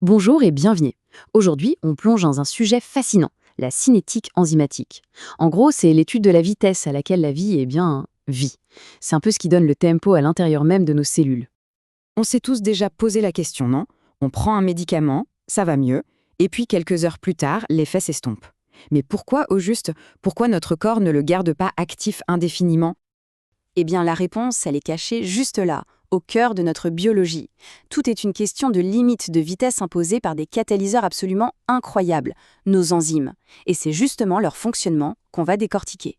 Bonjour et bienvenue. Aujourd'hui, on plonge dans un sujet fascinant, la cinétique enzymatique. En gros, c'est l'étude de la vitesse à laquelle la vie vit. C'est un peu ce qui donne le tempo à l'intérieur même de nos cellules. On s'est tous déjà posé la question, non? On prend un médicament, ça va mieux, et puis quelques heures plus tard, l'effet s'estompe. Mais pourquoi, au juste, pourquoi notre corps ne le garde pas actif indéfiniment? Eh bien, la réponse, elle est cachée juste là, au cœur de notre biologie. Tout est une question de limite de vitesse imposée par des catalyseurs absolument incroyables, nos enzymes. Et c'est justement leur fonctionnement qu'on va décortiquer.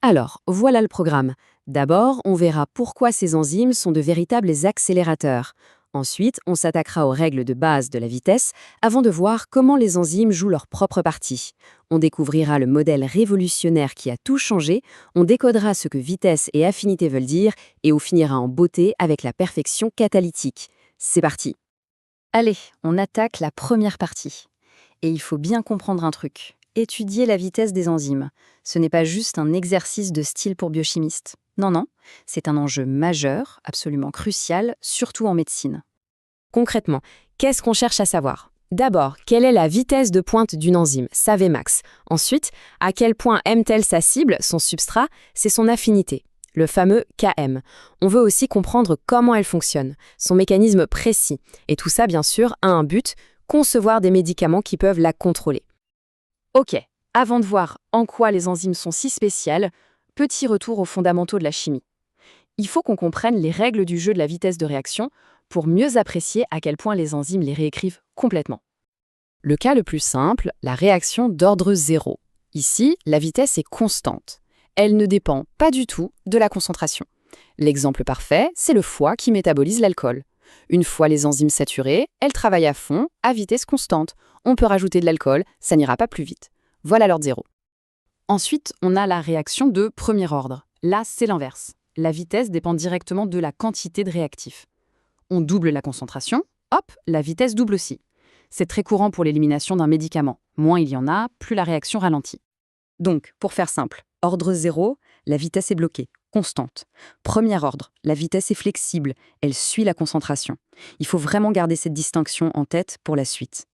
Alors, voilà le programme. D'abord, on verra pourquoi ces enzymes sont de véritables accélérateurs. Ensuite, on s'attaquera aux règles de base de la vitesse avant de voir comment les enzymes jouent leur propre partie. On découvrira le modèle révolutionnaire qui a tout changé, on décodera ce que vitesse et affinité veulent dire et on finira en beauté avec la perfection catalytique. C'est parti. Allez, on attaque la première partie. Et il faut bien comprendre un truc. Étudier la vitesse des enzymes, ce n'est pas juste un exercice de style pour biochimistes. Non, non, c'est un enjeu majeur, absolument crucial, surtout en médecine. Concrètement, qu'est-ce qu'on cherche à savoir? D'abord, quelle est la vitesse de pointe d'une enzyme, sa Vmax? Ensuite, à quel point aime-t-elle sa cible, son substrat? C'est son affinité, le fameux Km. On veut aussi comprendre comment elle fonctionne, son mécanisme précis. Et tout ça, bien sûr, a un but, concevoir des médicaments qui peuvent la contrôler. Ok, avant de voir en quoi les enzymes sont si spéciales, petit retour aux fondamentaux de la chimie. Il faut qu'on comprenne les règles du jeu de la vitesse de réaction pour mieux apprécier à quel point les enzymes les réécrivent complètement. Le cas le plus simple, la réaction d'ordre zéro. Ici, la vitesse est constante. Elle ne dépend pas du tout de la concentration. L'exemple parfait, c'est le foie qui métabolise l'alcool. Une fois les enzymes saturées, elles travaillent à fond, à vitesse constante. On peut rajouter de l'alcool, ça n'ira pas plus vite. Voilà l'ordre zéro. Ensuite, on a la réaction de premier ordre. Là, c'est l'inverse. La vitesse dépend directement de la quantité de réactif. On double la concentration, hop, la vitesse double aussi. C'est très courant pour l'élimination d'un médicament. Moins il y en a, plus la réaction ralentit. Donc, pour faire simple, ordre 0, la vitesse est bloquée, constante. Premier ordre, la vitesse est flexible, elle suit la concentration. Il faut vraiment garder cette distinction en tête pour la suite.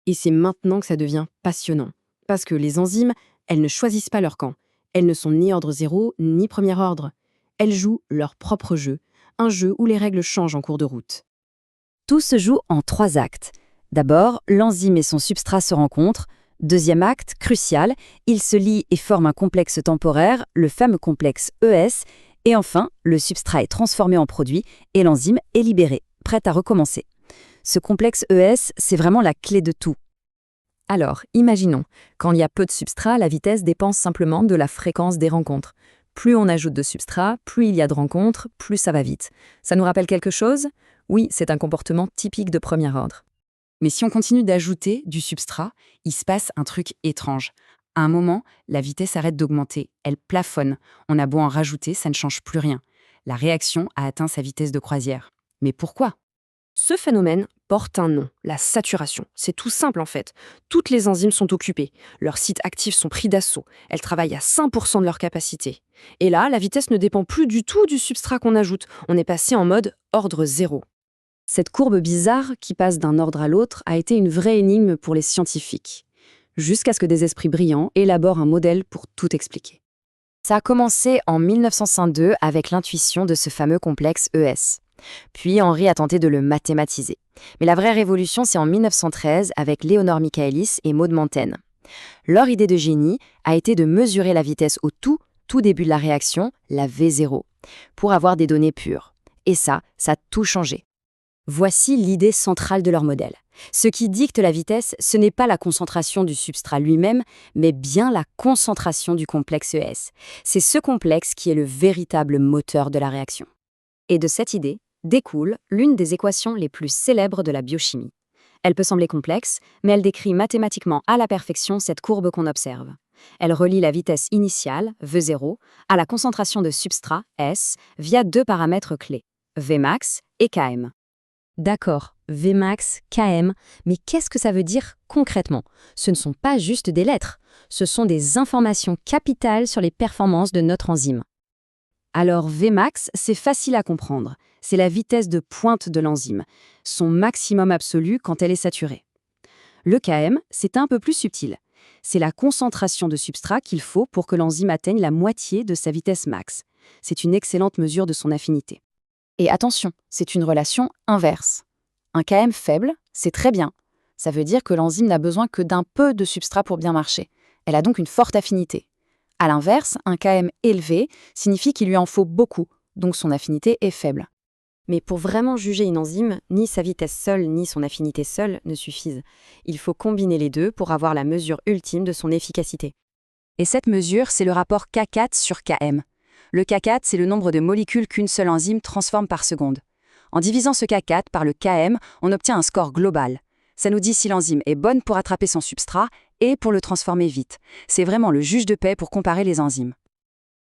Et c'est maintenant que ça devient passionnant. Parce que les enzymes, elles ne choisissent pas leur camp. Elles ne sont ni ordre zéro, ni premier ordre. Elles jouent leur propre jeu, un jeu où les règles changent en cours de route. Tout se joue en 3 actes. D'abord, l'enzyme et son substrat se rencontrent. Deuxième acte, crucial, ils se lient et forment un complexe temporaire, le fameux complexe ES. Et enfin, le substrat est transformé en produit et l'enzyme est libérée, prête à recommencer. Ce complexe ES, c'est vraiment la clé de tout. Alors, imaginons, quand il y a peu de substrat, la vitesse dépend simplement de la fréquence des rencontres. Plus on ajoute de substrat, plus il y a de rencontres, plus ça va vite. Ça nous rappelle quelque chose? Oui, c'est un comportement typique de premier ordre. Mais si on continue d'ajouter du substrat, il se passe un truc étrange. À un moment, la vitesse arrête d'augmenter, elle plafonne. On a beau en rajouter, ça ne change plus rien. La réaction a atteint sa vitesse de croisière. Mais pourquoi? Ce phénomène porte un nom, la saturation. C'est tout simple en fait. Toutes les enzymes sont occupées. Leurs sites actifs sont pris d'assaut. Elles travaillent à 5% de leur capacité. Et là, la vitesse ne dépend plus du tout du substrat qu'on ajoute. On est passé en mode ordre zéro. Cette courbe bizarre qui passe d'un ordre à l'autre a été une vraie énigme pour les scientifiques. Jusqu'à ce que des esprits brillants élaborent un modèle pour tout expliquer. Ça a commencé en 1902 avec l'intuition de ce fameux complexe ES. Puis Henry a tenté de le mathématiser. Mais la vraie révolution, c'est en 1913 avec Léonore Michaelis et Maud Montaine. Leur idée de génie a été de mesurer la vitesse au tout début de la réaction, la V0, pour avoir des données pures. Et ça a tout changé. Voici l'idée centrale de leur modèle. Ce qui dicte la vitesse, ce n'est pas la concentration du substrat lui-même, mais bien la concentration du complexe ES. C'est ce complexe qui est le véritable moteur de la réaction. Et de cette idée découle l'une des équations les plus célèbres de la biochimie. Elle peut sembler complexe, mais elle décrit mathématiquement à la perfection cette courbe qu'on observe. Elle relie la vitesse initiale, V0, à la concentration de substrat, S, via 2 paramètres clés, Vmax et Km. D'accord, Vmax, Km, mais qu'est-ce que ça veut dire concrètement? Ce ne sont pas juste des lettres, ce sont des informations capitales sur les performances de notre enzyme. Alors Vmax, c'est facile à comprendre. c'est la vitesse de pointe de l'enzyme, son maximum absolu quand elle est saturée. Le Km, c'est un peu plus subtil. C'est la concentration de substrat qu'il faut pour que l'enzyme atteigne la moitié de sa vitesse max. C'est une excellente mesure de son affinité. Et attention, c'est une relation inverse. Un Km faible, c'est très bien. Ça veut dire que l'enzyme n'a besoin que d'un peu de substrat pour bien marcher. Elle a donc une forte affinité. À l'inverse, un Km élevé signifie qu'il lui en faut beaucoup, donc son affinité est faible. Mais pour vraiment juger une enzyme, ni sa vitesse seule ni son affinité seule ne suffisent. Il faut combiner les deux pour avoir la mesure ultime de son efficacité. Et cette mesure, c'est le rapport K4 sur Km. Le K4, c'est le nombre de molécules qu'une seule enzyme transforme par seconde. En divisant ce K4 par le Km, on obtient un score global. Ça nous dit si l'enzyme est bonne pour attraper son substrat et pour le transformer vite. C'est vraiment le juge de paix pour comparer les enzymes.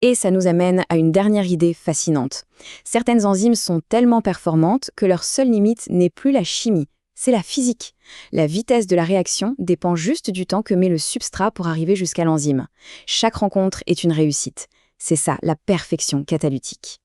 Et ça nous amène à une dernière idée fascinante. Certaines enzymes sont tellement performantes que leur seule limite n'est plus la chimie, c'est la physique. La vitesse de la réaction dépend juste du temps que met le substrat pour arriver jusqu'à l'enzyme. Chaque rencontre est une réussite. C'est ça, la perfection catalytique.